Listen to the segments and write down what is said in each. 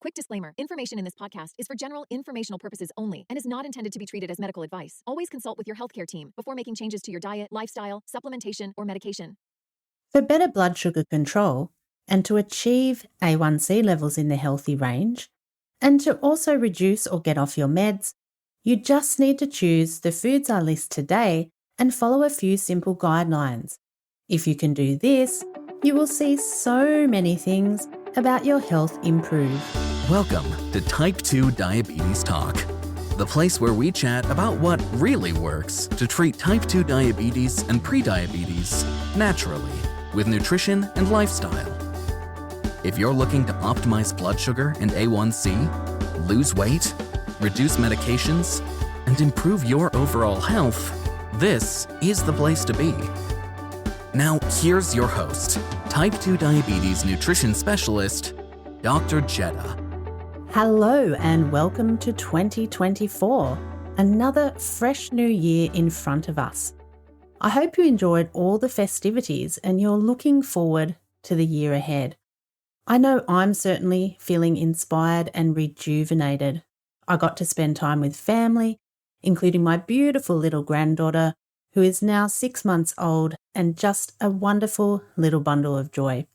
Quick disclaimer, information in this podcast is for general informational purposes only and is not intended to be treated as medical advice. Always consult with your healthcare team before making changes to your diet, lifestyle, supplementation, or medication. For better blood sugar control and to achieve A1C levels in the healthy range, and to also reduce or get off your meds, you just need to choose the foods I list today and follow a few simple guidelines. If you can do this, you will see so many things about your health improve. Welcome to Type 2 Diabetes Talk, the place where we chat about what really works to treat type 2 diabetes and prediabetes naturally with nutrition and lifestyle. If you're looking to optimize blood sugar and A1C, lose weight, reduce medications, and improve your overall health, this is the place to be. Now, here's your host, Type 2 Diabetes Nutrition Specialist, Dr. Jedha. Hello and welcome to 2024, another fresh new year in front of us. I hope you enjoyed all the festivities and you're looking forward to the year ahead. I know I'm certainly feeling inspired and rejuvenated. I got to spend time with family, including my beautiful little granddaughter, who is now 6 months old and just a wonderful little bundle of joy.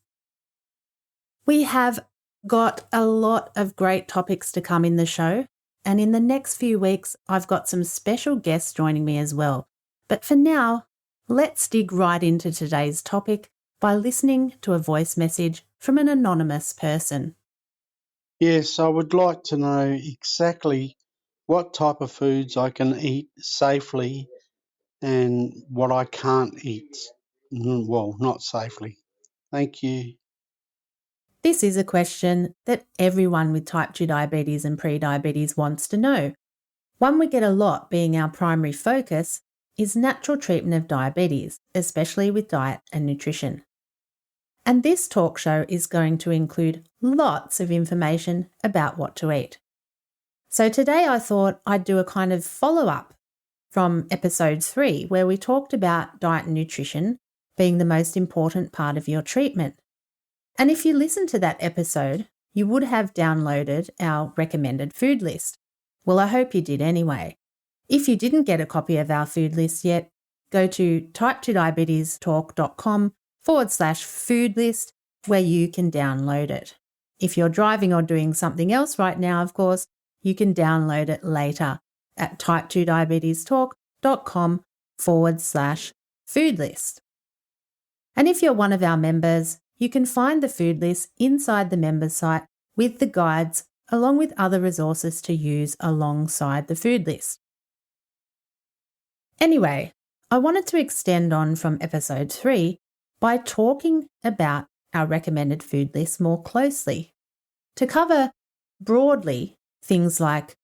We have got a lot of great topics to come in the show, and in the next few weeks, I've got some special guests joining me as well. But for now, let's dig right into today's topic by listening to a voice message from an anonymous person. Yes, I would like to know exactly what type of foods I can eat safely and what I can't eat. Well, not safely. Thank you. This is a question that everyone with type 2 diabetes and prediabetes wants to know. One we get a lot, being our primary focus, is natural treatment of diabetes, especially with diet and nutrition. And this talk show is going to include lots of information about what to eat. So today I thought I'd do a kind of follow-up from episode 3, where we talked about diet and nutrition being the most important part of your treatment. And if you listened to that episode, you would have downloaded our recommended food list. Well, I hope you did anyway. If you didn't get a copy of our food list yet, go to type2diabetestalk.com/food list where you can download it. If you're driving or doing something else right now, of course, you can download it later at type2diabetestalk.com/food list. And if you're one of our members, you can find the food list inside the members site with the guides along with other resources to use alongside the food list. Anyway, I wanted to extend on from episode 3 by talking about our recommended food list more closely, to cover broadly things like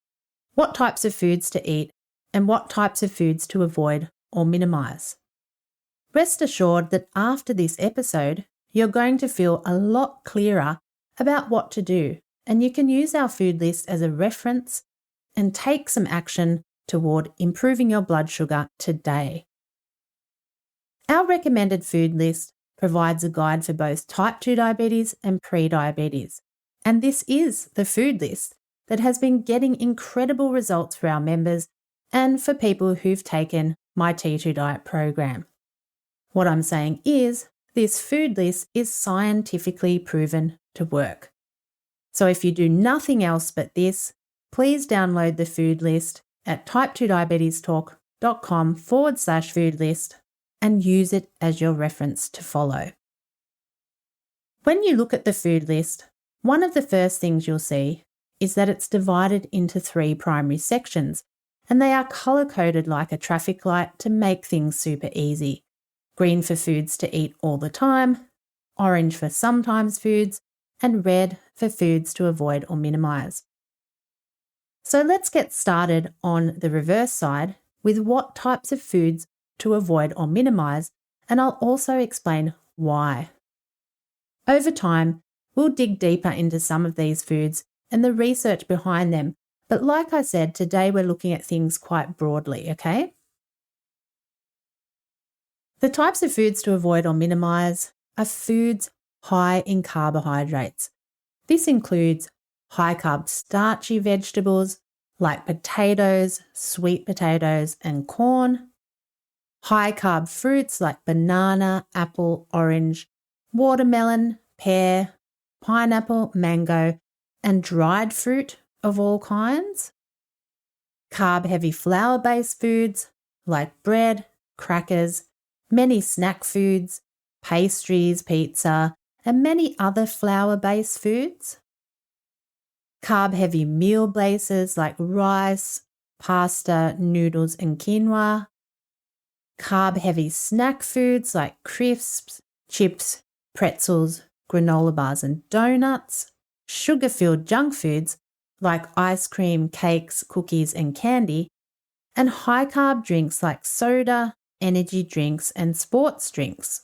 what types of foods to eat and what types of foods to avoid or minimise. Rest assured that after this episode, you're going to feel a lot clearer about what to do, and you can use our food list as a reference and take some action toward improving your blood sugar today. Our recommended food list provides a guide for both type 2 diabetes and prediabetes, and this is the food list that has been getting incredible results for our members and for people who've taken my T2 Diet program. What I'm saying is, this food list is scientifically proven to work. So if you do nothing else but this, please download the food list at type2diabetestalk.com/food list and use it as your reference to follow. When you look at the food list, one of the first things you'll see is that it's divided into 3 primary sections, and they are colour-coded like a traffic light to make things super easy. Green for foods to eat all the time, orange for sometimes foods, and red for foods to avoid or minimise. So let's get started on the reverse side with what types of foods to avoid or minimise, and I'll also explain why. Over time, we'll dig deeper into some of these foods and the research behind them, but like I said, today we're looking at things quite broadly, okay? The types of foods to avoid or minimise are foods high in carbohydrates. This includes high-carb starchy vegetables like potatoes, sweet potatoes, and corn, high-carb fruits like banana, apple, orange, watermelon, pear, pineapple, mango, and dried fruit of all kinds, carb-heavy flour-based foods like bread, crackers, many snack foods, pastries, pizza, and many other flour-based foods, carb-heavy meal bases like rice, pasta, noodles, and quinoa, carb-heavy snack foods like crisps, chips, pretzels, granola bars and donuts, sugar-filled junk foods like ice cream, cakes, cookies and candy, and high-carb drinks like soda, energy drinks and sports drinks.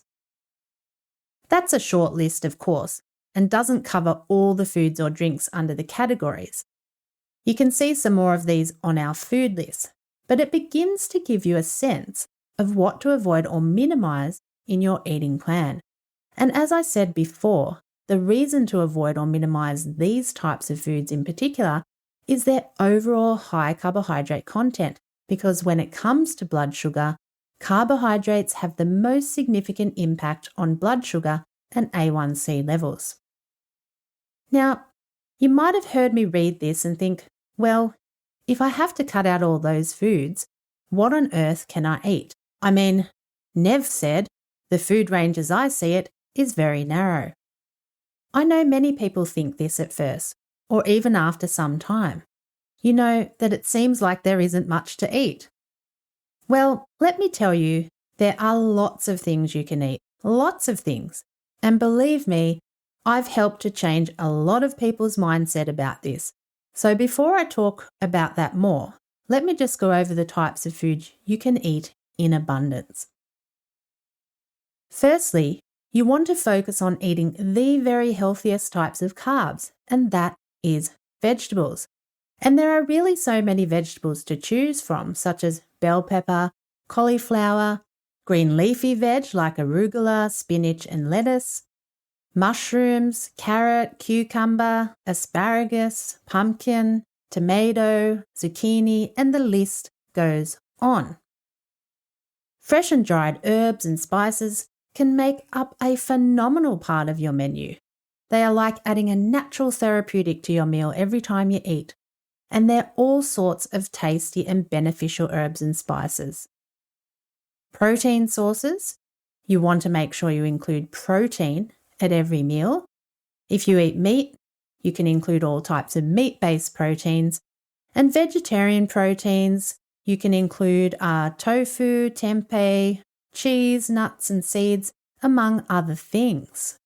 That's a short list, of course, and doesn't cover all the foods or drinks under the categories. You can see some more of these on our food list, but it begins to give you a sense of what to avoid or minimise in your eating plan. And as I said before, the reason to avoid or minimise these types of foods in particular is their overall high carbohydrate content, because when it comes to blood sugar, carbohydrates have the most significant impact on blood sugar and A1C levels. Now, you might have heard me read this and think, well, if I have to cut out all those foods, what on earth can I eat? I mean, Nev said, the food range as I see it is very narrow. I know many people think this at first, or even after some time. You know, that it seems like there isn't much to eat. Well, let me tell you, there are lots of things you can eat, lots of things. And believe me, I've helped to change a lot of people's mindset about this. So before I talk about that more, let me just go over the types of food you can eat in abundance. Firstly, you want to focus on eating the very healthiest types of carbs, and that is vegetables. And there are really so many vegetables to choose from, such as bell pepper, cauliflower, green leafy veg like arugula, spinach and lettuce, mushrooms, carrot, cucumber, asparagus, pumpkin, tomato, zucchini, and the list goes on. Fresh and dried herbs and spices can make up a phenomenal part of your menu. They are like adding a natural therapeutic to your meal every time you eat, and they're all sorts of tasty and beneficial herbs and spices. Protein sources. You want to make sure you include protein at every meal. If you eat meat, you can include all types of meat-based proteins, and vegetarian proteins, you can include tofu, tempeh, cheese, nuts and seeds, among other things.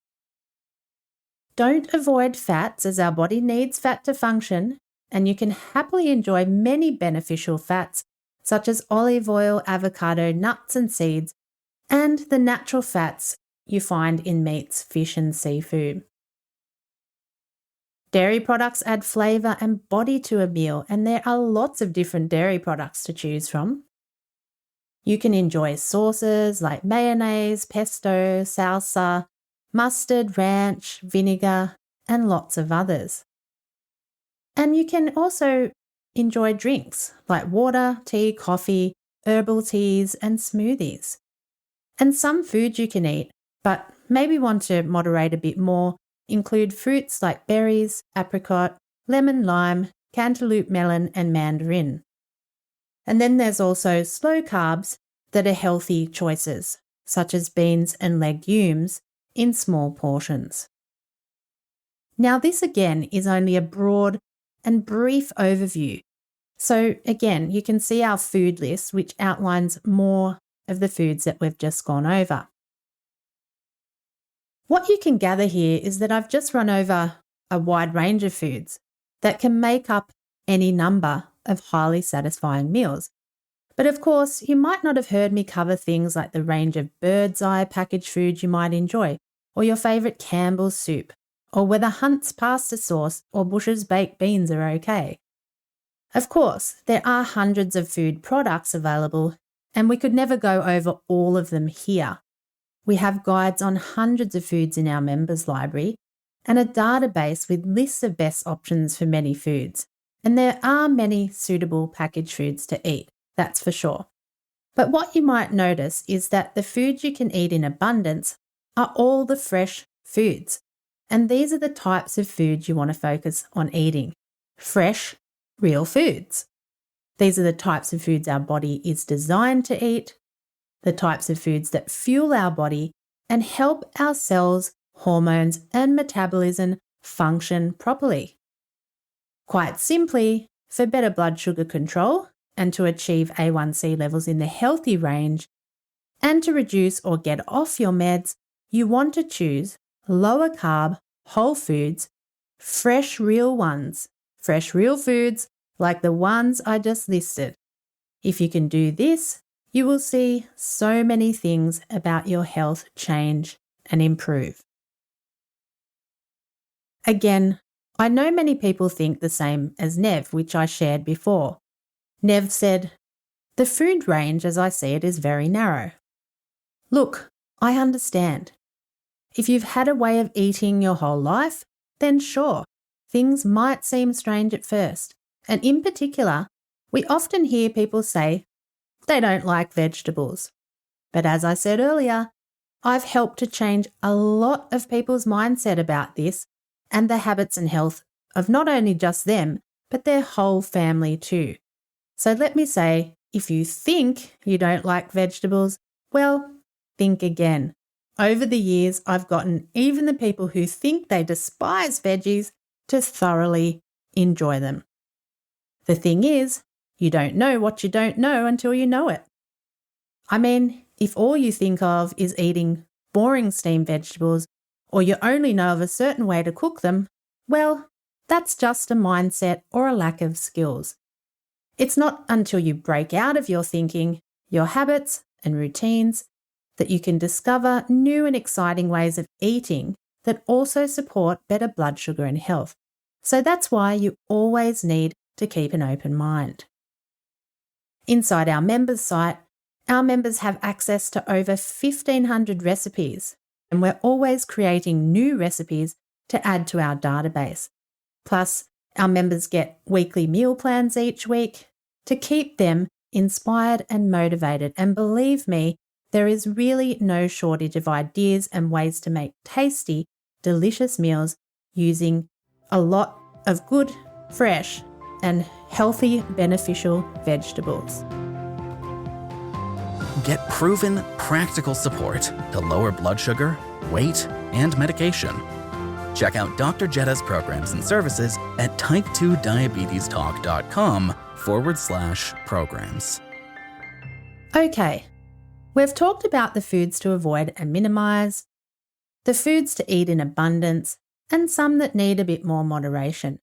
Don't avoid fats, as our body needs fat to function, and you can happily enjoy many beneficial fats such as olive oil, avocado, nuts and seeds, and the natural fats you find in meats, fish and seafood. Dairy products add flavour and body to a meal, and there are lots of different dairy products to choose from. You can enjoy sauces like mayonnaise, pesto, salsa, mustard, ranch, vinegar, and lots of others. And you can also enjoy drinks like water, tea, coffee, herbal teas, and smoothies. And some foods you can eat, but maybe want to moderate a bit more, include fruits like berries, apricot, lemon, lime, cantaloupe, melon, and mandarin. And then there's also slow carbs that are healthy choices, such as beans and legumes in small portions. Now, this again is only a broad and brief overview. So again, you can see our food list, which outlines more of the foods that we've just gone over. What you can gather here is that I've just run over a wide range of foods that can make up any number of highly satisfying meals. But of course, you might not have heard me cover things like the range of bird's eye packaged foods you might enjoy, or your favourite Campbell's soup, or whether Hunt's pasta sauce or Bush's baked beans are okay. Of course, there are hundreds of food products available, and we could never go over all of them here. We have guides on hundreds of foods in our members library, and a database with lists of best options for many foods. And there are many suitable packaged foods to eat, that's for sure. But what you might notice is that the foods you can eat in abundance are all the fresh foods. And these are the types of foods you want to focus on eating. Fresh, real foods. These are the types of foods our body is designed to eat, the types of foods that fuel our body and help our cells, hormones, and metabolism function properly. Quite simply, for better blood sugar control and to achieve A1C levels in the healthy range and to reduce or get off your meds, you want to choose lower carb, whole foods, fresh real ones, fresh real foods like the ones I just listed. If you can do this, you will see so many things about your health change and improve. Again, I know many people think the same as Nev, which I shared before. Nev said, "The food range as I see it is very narrow." Look, I understand. If you've had a way of eating your whole life, then sure, things might seem strange at first. And in particular, we often hear people say they don't like vegetables. But as I said earlier, I've helped to change a lot of people's mindset about this and the habits and health of not only just them, but their whole family too. So let me say, if you think you don't like vegetables, well, think again. Over the years, I've gotten even the people who think they despise veggies to thoroughly enjoy them. The thing is, you don't know what you don't know until you know it. I mean, if all you think of is eating boring steamed vegetables or you only know of a certain way to cook them, well, that's just a mindset or a lack of skills. It's not until you break out of your thinking, your habits and routines, that you can discover new and exciting ways of eating that also support better blood sugar and health. So that's why you always need to keep an open mind. Inside our members site, our members have access to over 1,500 recipes, and we're always creating new recipes to add to our database. Plus, our members get weekly meal plans each week to keep them inspired and motivated. And believe me, there is really no shortage of ideas and ways to make tasty, delicious meals using a lot of good, fresh, and healthy, beneficial vegetables. Get proven, practical support to lower blood sugar, weight, and medication. Check out Dr. Jedha's programs and services at type2diabetestalk.com/programs. Okay, we've talked about the foods to avoid and minimize, the foods to eat in abundance, and some that need a bit more moderation.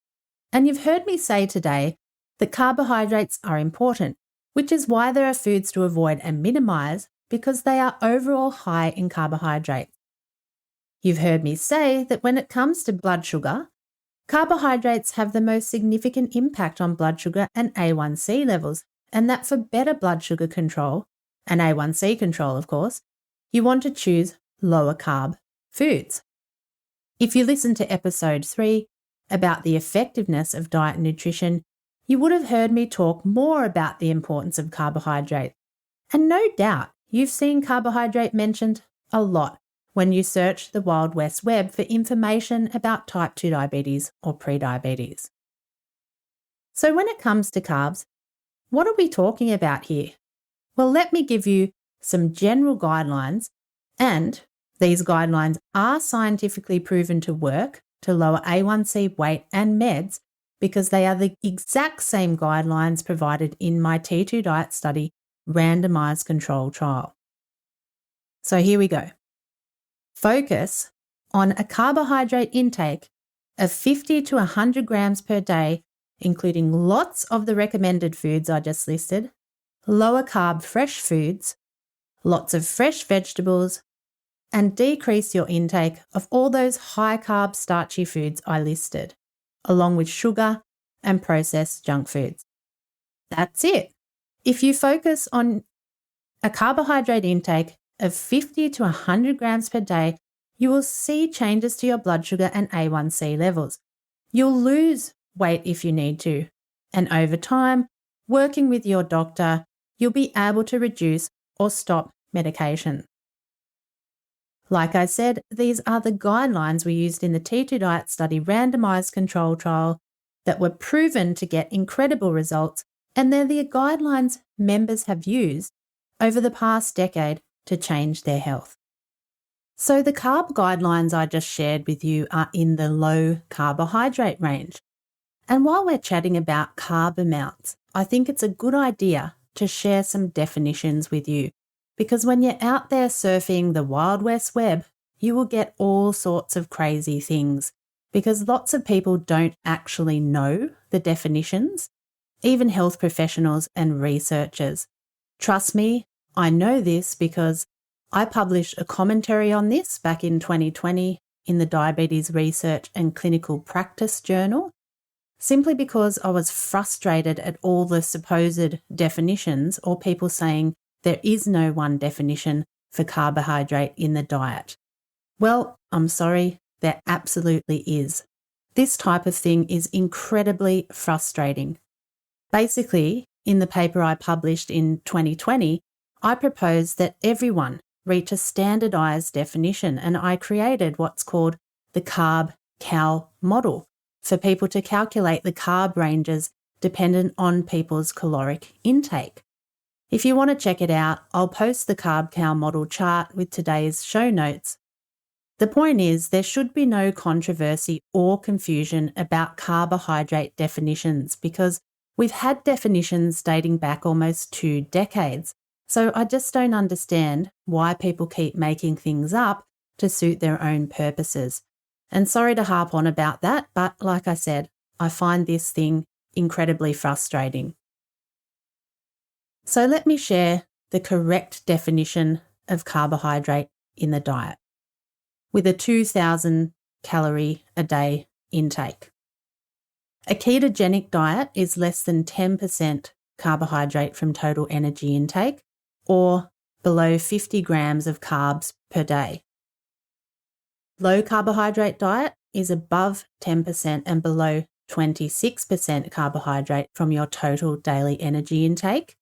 And you've heard me say today that carbohydrates are important, which is why there are foods to avoid and minimize, because they are overall high in carbohydrates. You've heard me say that when it comes to blood sugar, carbohydrates have the most significant impact on blood sugar and A1C levels, and that for better blood sugar control, and A1C control of course, you want to choose lower carb foods. If you listen to episode 3 about the effectiveness of diet and nutrition, you would have heard me talk more about the importance of carbohydrate. And no doubt you've seen carbohydrate mentioned a lot when you search the Wild West Web for information about type 2 diabetes or prediabetes. So when it comes to carbs, what are we talking about here? Well, let me give you some general guidelines, and these guidelines are scientifically proven to work to lower A1C, weight and meds, because they are the exact same guidelines provided in my T2 diet study randomized control trial. So here we go. Focus on a carbohydrate intake of 50 to 100 grams per day, including lots of the recommended foods I just listed, lower carb fresh foods, lots of fresh vegetables, and decrease your intake of all those high carb starchy foods I listed, along with sugar and processed junk foods. That's it. If you focus on a carbohydrate intake of 50 to 100 grams per day, you will see changes to your blood sugar and A1C levels. You'll lose weight if you need to. And over time, working with your doctor, you'll be able to reduce or stop medication. Like I said, these are the guidelines we used in the T2 Diet Study randomized control trial that were proven to get incredible results, and they're the guidelines members have used over the past decade to change their health. So the carb guidelines I just shared with you are in the low carbohydrate range. And while we're chatting about carb amounts, I think it's a good idea to share some definitions with you, because when you're out there surfing the Wild West web, you will get all sorts of crazy things, because lots of people don't actually know the definitions, even health professionals and researchers. Trust me, I know this because I published a commentary on this back in 2020 in the Diabetes Research and Clinical Practice Journal, simply because I was frustrated at all the supposed definitions or people saying there is no one definition for carbohydrate in the diet. Well, I'm sorry, there absolutely is. This type of thing is incredibly frustrating. Basically, in the paper I published in 2020, I proposed that everyone reach a standardised definition, and I created what's called the carb-cal model for people to calculate the carb ranges dependent on people's caloric intake. If you want to check it out, I'll post the carb-cal model chart with today's show notes. The point is, there should be no controversy or confusion about carbohydrate definitions, because we've had definitions dating back almost 2 decades. So I just don't understand why people keep making things up to suit their own purposes. And sorry to harp on about that, but like I said, I find this thing incredibly frustrating. So let me share the correct definition of carbohydrate in the diet with a 2,000 calorie a day intake. A ketogenic diet is less than 10% carbohydrate from total energy intake, or below 50 grams of carbs per day. Low carbohydrate diet is above 10% and below 26% carbohydrate from your total daily energy intake,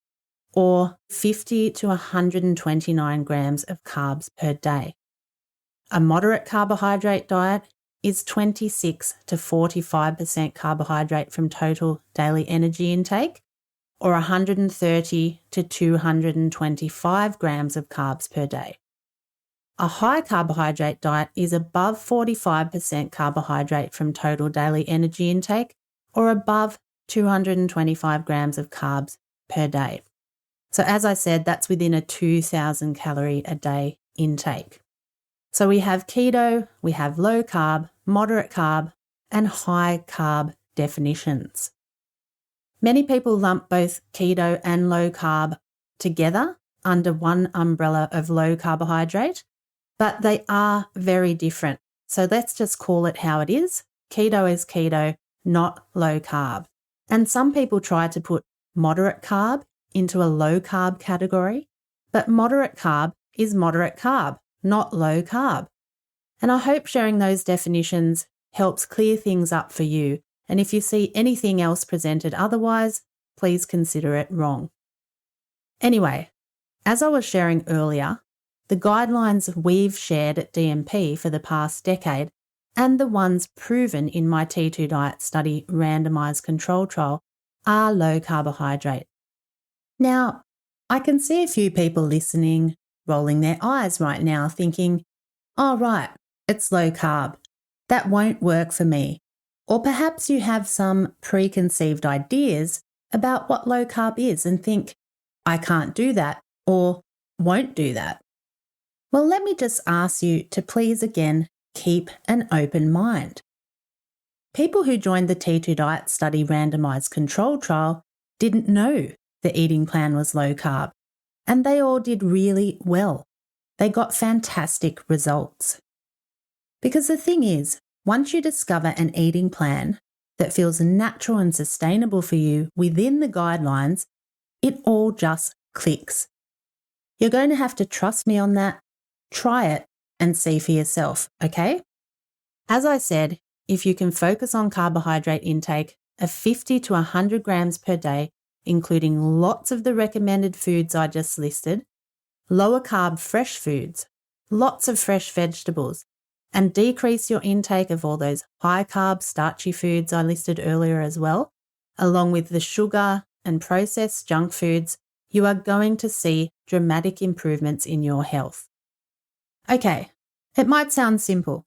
or 50 to 129 grams of carbs per day. A moderate carbohydrate diet is 26 to 45% carbohydrate from total daily energy intake, or 130 to 225 grams of carbs per day. A high carbohydrate diet is above 45% carbohydrate from total daily energy intake, or above 225 grams of carbs per day. So as I said, that's within a 2,000 calorie a day intake. So we have keto, we have low carb, moderate carb, and high carb definitions. Many people lump both keto and low carb together under one umbrella of low carbohydrate, but they are very different. So let's just call it how it is. Keto is keto, not low carb. And some people try to put moderate carb into a low carb category, but moderate carb is moderate carb, not low carb. And I hope sharing those definitions helps clear things up for you. And if you see anything else presented otherwise, please consider it wrong. Anyway, as I was sharing earlier, the guidelines we've shared at DMP for the past decade and the ones proven in my T2 Diet Study randomized control trial are low carbohydrate. Now, I can see a few people listening rolling their eyes right now thinking, oh right, it's low carb. That won't work for me. Or perhaps you have some preconceived ideas about what low carb is and think, I can't do that or won't do that. Well, let me just ask you to please again keep an open mind. People who joined the T2 Diet Study randomized control trial didn't know the eating plan was low carb, and they all did really well. They got fantastic results. Because the thing is, once you discover an eating plan that feels natural and sustainable for you within the guidelines, it all just clicks. You're going to have to trust me on that. Try it and see for yourself, okay? As I said, if you can focus on carbohydrate intake of 50 to 100 grams per day, including lots of the recommended foods I just listed, lower carb fresh foods, lots of fresh vegetables, and decrease your intake of all those high carb starchy foods I listed earlier as well, along with the sugar and processed junk foods, you are going to see dramatic improvements in your health. Okay, it might sound simple,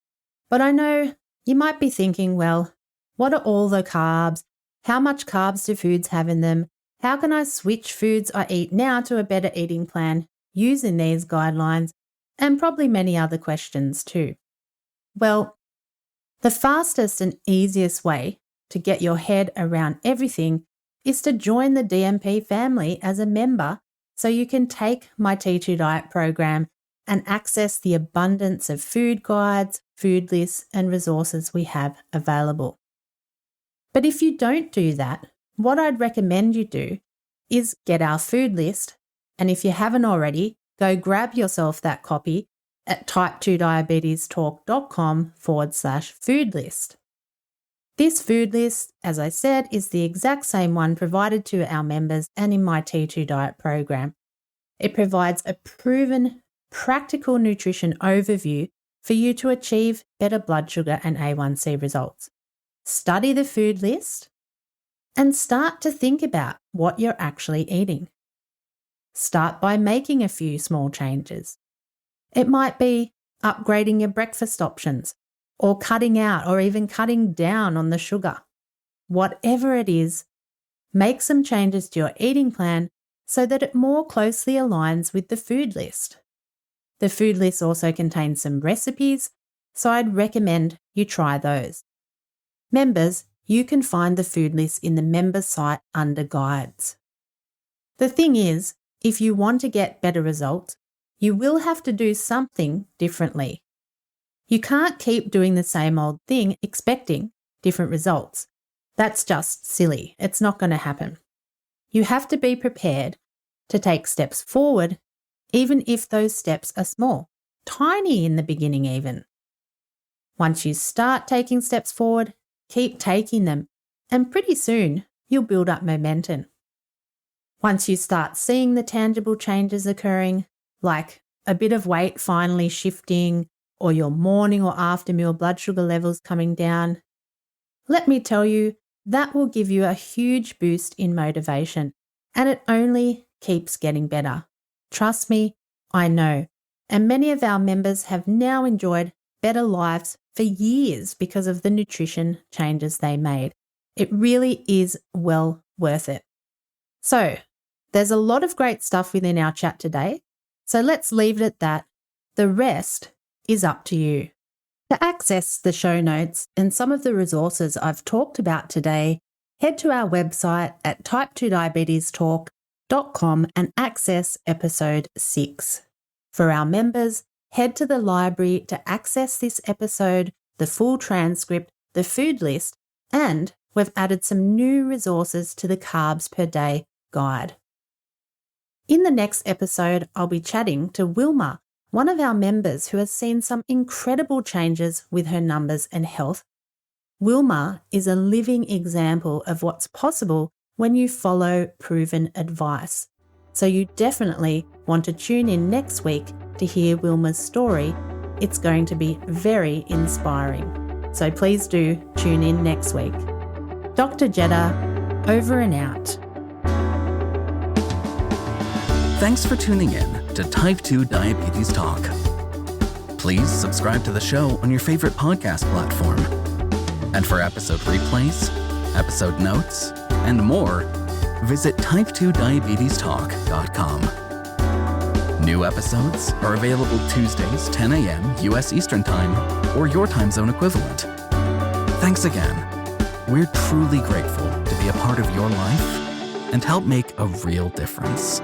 but I know you might be thinking, well, what are all the carbs? How much carbs do foods have in them? How can I switch foods I eat now to a better eating plan using these guidelines? And probably many other questions too. Well, the fastest and easiest way to get your head around everything is to join the DMP family as a member so you can take my T2 Diet program and access the abundance of food guides, food lists, and resources we have available. But if you don't do that, what I'd recommend you do is get our food list, and if you haven't already, go grab yourself that copy at type2diabetestalk.com/food list. This food list, as I said, is the exact same one provided to our members and in my T2 Diet program. It provides a proven, practical nutrition overview for you to achieve better blood sugar and A1C results. Study the food list and start to think about what you're actually eating. Start by making a few small changes. It might be upgrading your breakfast options, or cutting out or even cutting down on the sugar. Whatever it is, make some changes to your eating plan so that it more closely aligns with the food list. The food list also contains some recipes, so I'd recommend you try those. Members, you can find the food list in the member site under guides. The thing is, if you want to get better results, you will have to do something differently. You can't keep doing the same old thing expecting different results. That's just silly. It's not going to happen. You have to be prepared to take steps forward, even if those steps are small, tiny in the beginning even. Once you start taking steps forward, keep taking them, and pretty soon you'll build up momentum. Once you start seeing the tangible changes occurring, like a bit of weight finally shifting, or your morning or after meal blood sugar levels coming down, let me tell you, that will give you a huge boost in motivation, and it only keeps getting better. Trust me, I know. And many of our members have now enjoyed better lives for years because of the nutrition changes they made. It really is well worth it. So, there's a lot of great stuff within our chat today, so let's leave it at that. The rest is up to you. To access the show notes and some of the resources I've talked about today, head to our website at type2diabetestalk.com and access episode 6. For our members, head to the library to access this episode, the full transcript, the food list, and we've added some new resources to the Carbs Per Day guide. In the next episode, I'll be chatting to Wilma, one of our members who has seen some incredible changes with her numbers and health. Wilma is a living example of what's possible when you follow proven advice. So you definitely want to tune in next week to hear Wilma's story. It's going to be very inspiring. So please do tune in next week. Dr. Jedha, over and out. Thanks for tuning in to Type 2 Diabetes Talk. Please subscribe to the show on your favorite podcast platform. And for episode replays, episode notes, and more, visit type2diabetestalk.com. New episodes are available Tuesdays, 10 a.m. US Eastern Time, or your time zone equivalent. Thanks again. We're truly grateful to be a part of your life and help make a real difference.